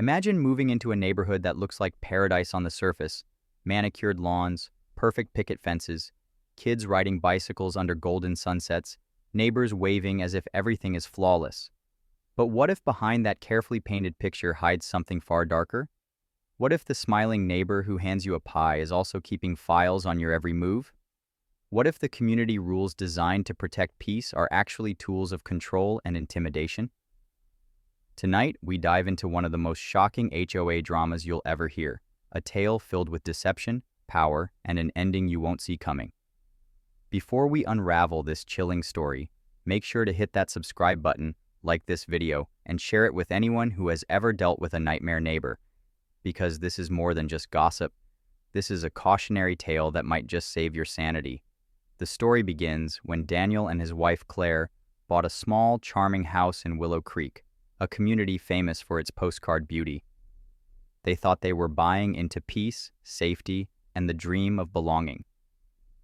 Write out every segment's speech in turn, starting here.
Imagine moving into a neighborhood that looks like paradise on the surface: manicured lawns, perfect picket fences, kids riding bicycles under golden sunsets, neighbors waving as if everything is flawless. But what if behind that carefully painted picture hides something far darker? What if the smiling neighbor who hands you a pie is also keeping files on your every move? What if the community rules designed to protect peace are actually tools of control and intimidation? Tonight, we dive into one of the most shocking HOA dramas you'll ever hear, a tale filled with deception, power, and an ending you won't see coming. Before we unravel this chilling story, make sure to hit that subscribe button, like this video, and share it with anyone who has ever dealt with a nightmare neighbor, because this is more than just gossip. This is a cautionary tale that might just save your sanity. The story begins when Daniel and his wife Claire bought a small, charming house in Willow Creek, a community famous for its postcard beauty. They thought they were buying into peace, safety, and the dream of belonging.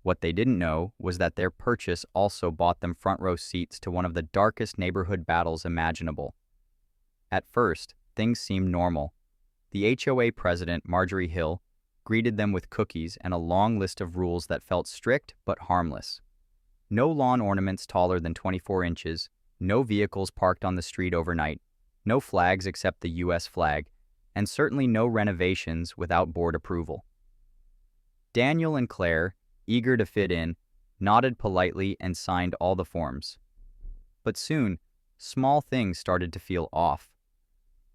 What they didn't know was that their purchase also bought them front row seats to one of the darkest neighborhood battles imaginable. At first, things seemed normal. The HOA president, Marjorie Hill, greeted them with cookies and a long list of rules that felt strict but harmless. No lawn ornaments taller than 24 inches, no vehicles parked on the street overnight, no flags except the US flag, and certainly no renovations without board approval. Daniel and Claire, eager to fit in, nodded politely and signed all the forms. But soon, small things started to feel off.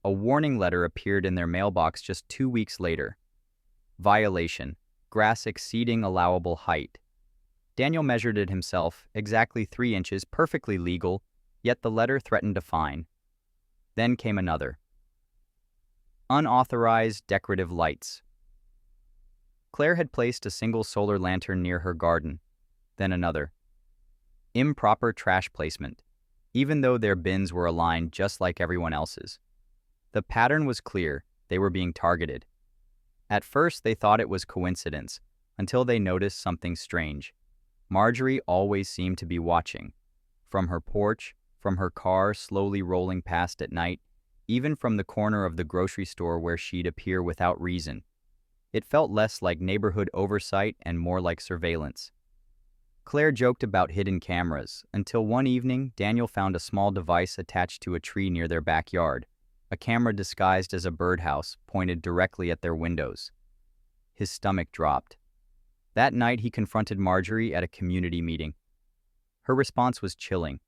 A warning letter appeared in their mailbox just 2 weeks later. Violation: grass exceeding allowable height. Daniel measured it himself, exactly 3 inches, perfectly legal, yet the letter threatened a fine. Then came another. Unauthorized decorative lights. Claire had placed a single solar lantern near her garden. Then another. Improper trash placement, even though their bins were aligned just like everyone else's. The pattern was clear: they were being targeted. At first, they thought it was coincidence, until they noticed something strange. Marjorie always seemed to be watching. From her porch, from her car slowly rolling past at night, even from the corner of the grocery store where she'd appear without reason. It felt less like neighborhood oversight and more like surveillance. Claire joked about hidden cameras, until one evening Daniel found a small device attached to a tree near their backyard, a camera disguised as a birdhouse pointed directly at their windows. His stomach dropped. That night he confronted Marjorie at a community meeting. Her response was chilling.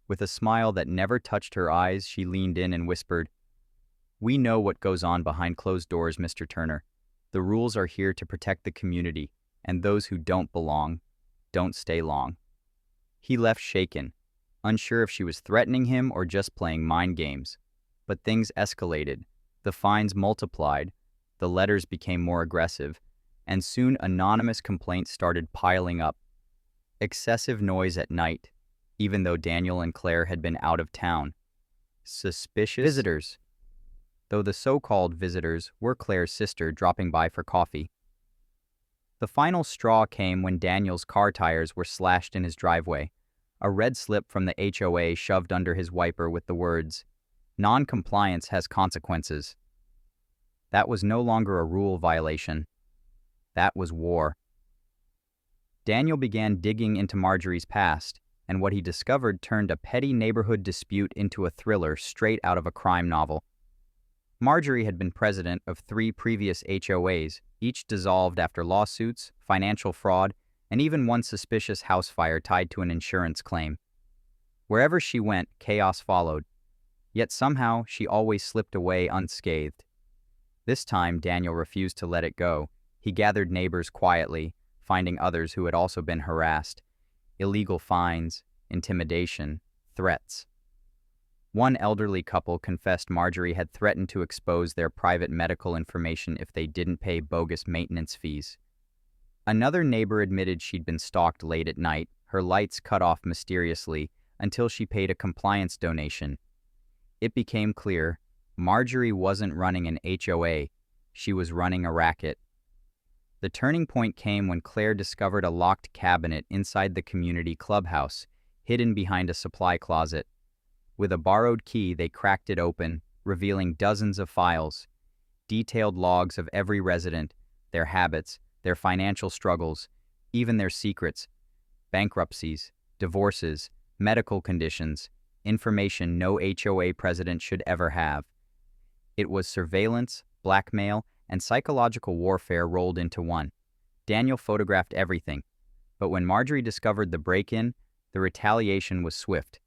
With a smile that never touched her eyes, she leaned in and whispered, "We know what goes on behind closed doors, Mr. Turner. The rules are here to protect the community, and those who don't belong don't stay long." He left shaken, unsure if she was threatening him or just playing mind games. But things escalated. The fines multiplied, the letters became more aggressive, and soon anonymous complaints started piling up. Excessive noise at night, even though Daniel and Claire had been out of town. Suspicious visitors, though the so-called visitors were Claire's sister dropping by for coffee. The final straw came when Daniel's car tires were slashed in his driveway, a red slip from the HOA shoved under his wiper with the words, "Non-compliance has consequences." That was no longer a rule violation. That was war. Daniel began digging into Marjorie's past, and what he discovered turned a petty neighborhood dispute into a thriller straight out of a crime novel. Marjorie had been president of 3 previous HOAs, each dissolved after lawsuits, financial fraud, and even one suspicious house fire tied to an insurance claim. Wherever she went, chaos followed. Yet somehow, she always slipped away unscathed. This time, Daniel refused to let it go. He gathered neighbors quietly, finding others who had also been harassed. Illegal fines, intimidation, threats. One elderly couple confessed Marjorie had threatened to expose their private medical information if they didn't pay bogus maintenance fees. Another neighbor admitted she'd been stalked late at night, her lights cut off mysteriously, until she paid a compliance donation. It became clear, Marjorie wasn't running an HOA, she was running a racket. The turning point came when Claire discovered a locked cabinet inside the community clubhouse, hidden behind a supply closet. With a borrowed key, they cracked it open, revealing dozens of files, detailed logs of every resident, their habits, their financial struggles, even their secrets, bankruptcies, divorces, medical conditions, information no HOA president should ever have. It was surveillance, blackmail, and psychological warfare rolled into one. Daniel photographed everything, but when Marjorie discovered the break-in, the retaliation was swift.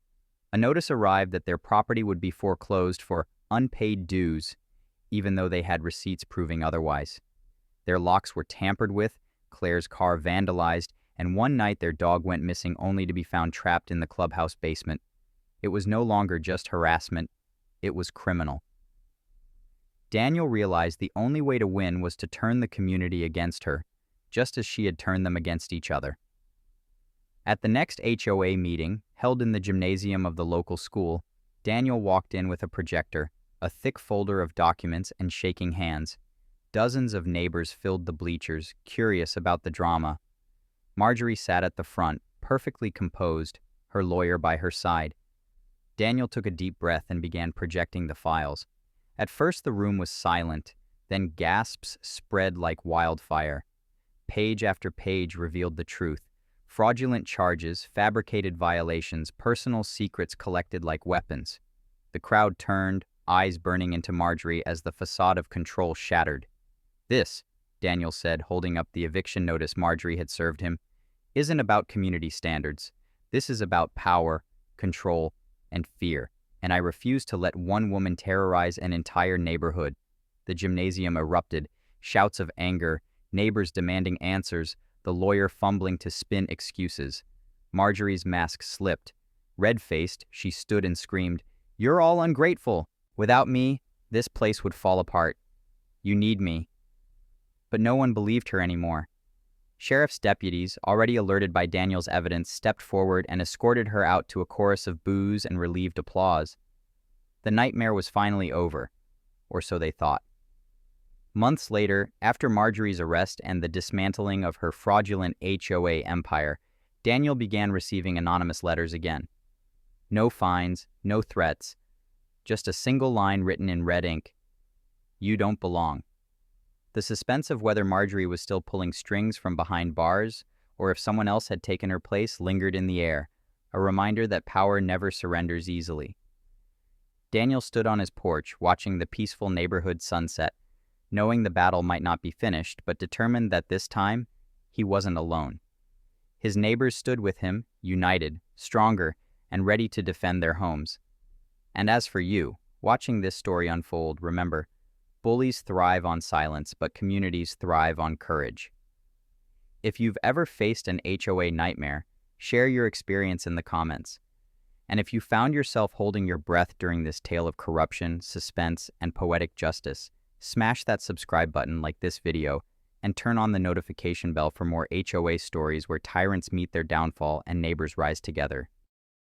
A notice arrived that their property would be foreclosed for unpaid dues, even though they had receipts proving otherwise. Their locks were tampered with, Claire's car vandalized, and one night their dog went missing only to be found trapped in the clubhouse basement. It was no longer just harassment, it was criminal. Daniel realized the only way to win was to turn the community against her, just as she had turned them against each other. At the next HOA meeting, held in the gymnasium of the local school, Daniel walked in with a projector, a thick folder of documents, and shaking hands. Dozens of neighbors filled the bleachers, curious about the drama. Marjorie sat at the front, perfectly composed, her lawyer by her side. Daniel took a deep breath and began projecting the files. At first the room was silent, then gasps spread like wildfire. Page after page revealed the truth. Fraudulent charges, fabricated violations, personal secrets collected like weapons. The crowd turned, eyes burning into Marjorie as the facade of control shattered. "This," Daniel said, holding up the eviction notice Marjorie had served him, "isn't about community standards. This is about power, control, and fear, and I refuse to let one woman terrorize an entire neighborhood." The gymnasium erupted, shouts of anger, neighbors demanding answers, the lawyer fumbling to spin excuses. Marjorie's mask slipped. Red-faced, she stood and screamed, "You're all ungrateful. Without me, this place would fall apart. You need me." But no one believed her anymore. Sheriff's deputies, already alerted by Daniel's evidence, stepped forward and escorted her out to a chorus of boos and relieved applause. The nightmare was finally over, or so they thought. Months later, after Marjorie's arrest and the dismantling of her fraudulent HOA empire, Daniel began receiving anonymous letters again. No fines, no threats, just a single line written in red ink. "You don't belong." The suspense of whether Marjorie was still pulling strings from behind bars, or if someone else had taken her place, lingered in the air, a reminder that power never surrenders easily. Daniel stood on his porch, watching the peaceful neighborhood sunset, knowing the battle might not be finished, but determined that this time, he wasn't alone. His neighbors stood with him, united, stronger, and ready to defend their homes. And as for you, watching this story unfold, remember, bullies thrive on silence, but communities thrive on courage. If you've ever faced an HOA nightmare, share your experience in the comments. And if you found yourself holding your breath during this tale of corruption, suspense, and poetic justice, smash that subscribe button like this video and turn on the notification bell for more HOA stories where tyrants meet their downfall and neighbors rise together.